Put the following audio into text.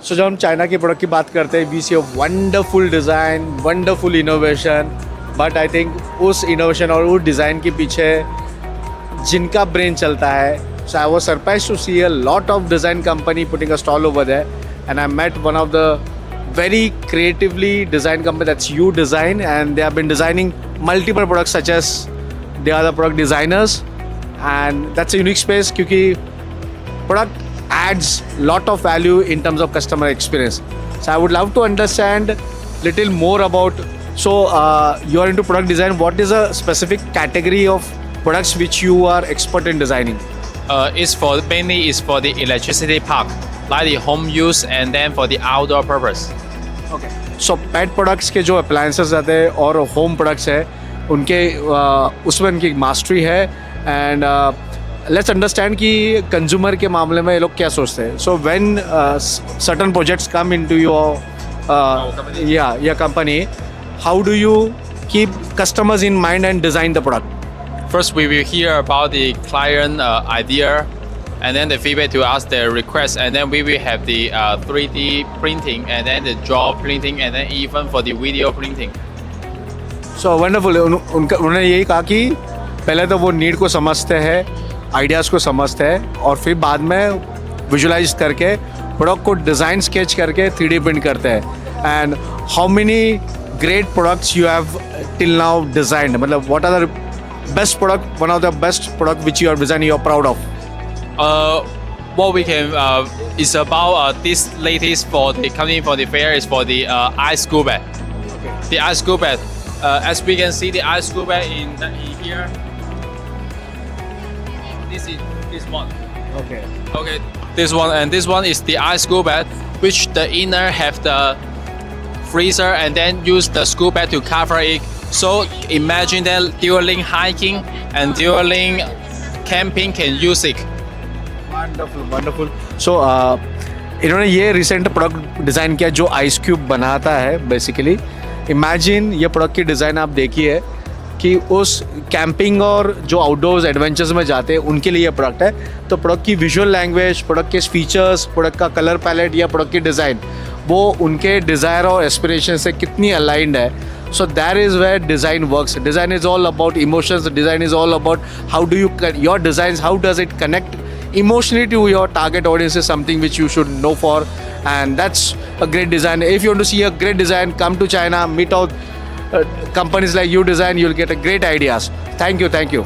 सो जब हम चाइना के प्रोडक्ट की बात करते हैं we see a wonderful design, wonderful innovation, but I think उस इनोवेशन और उस डिज़ाइन के पीछे जिनका ब्रेन चलता है. So I was surprised to see a lot of design company putting a stall over there, and I met one of the very creatively designed company, that's You Design, and they have been designing multiple products such as they are the product designers, and that's a unique space क्योंकि product adds lot of value in terms of customer experience. So I would love to understand little more about, so you are into product design. What is a specific category of products which you are expert in designing? Mainly is for the electricity park, like the home use and then for the outdoor purpose. Okay. So pet products के जो appliances आते हैं और home products है उनके उसमें उनकी mastery है, एंड लेट्स अंडरस्टैंड कि कंज्यूमर के मामले में ये लोग क्या सोचते हैं. So when certain projects come into your या company, how do you keep customers in mind and design the product? First, we will hear about the client idea, and then the feedback to us, their request, and then we will have the 3D printing, and then the draw printing, and then even for the video printing. So wonderful. उन्होंने यही कहा कि पहले तो वो need को समझते हैं, आइडियाज़ को समझते हैं, और फिर बाद में विजुलाइज करके प्रोडक्ट को डिज़ाइन स्केच करके 3D प्रिंट करते हैं. And how many great products you have till now designed? मतलब what are the best product, one of the best product which you are designing, you are proud of? What we can is about this latest for the coming for the fair is for the ice scoop bag. Okay. The ice scoop bag. As we can see, the ice scoop bag in here. This one. Okay. Okay, this one, and this one is the ice scoop bag, which the inner have the freezer and then use the scoop bag to cover it. So imagine that during hiking and during camping can use it. Wonderful, wonderful. So इन्होंने ये recent product design किया जो ice cube बनाता है basically. Imagine ये product की design आप देखिए कि उस कैंपिंग और जो आउटडोर्स एडवेंचर्स में जाते हैं उनके लिए ये प्रोडक्ट है. तो प्रोडक्ट की विजुअल लैंग्वेज, प्रोडक्ट के फीचर्स, प्रोडक्ट का कलर पैलेट या प्रोडक्ट की डिज़ाइन वो उनके डिज़ायर और एस्पिरेशन से कितनी अलाइंड है. So that is where design works. Design is all about emotions. Design is all about how do you your designs, how does it connect emotionally to your target audience is something which you should know for, and that's a great design. If you want to see a great design, come to China, meet out companies like You Design. You'll get a great ideas. Thank you. Thank you.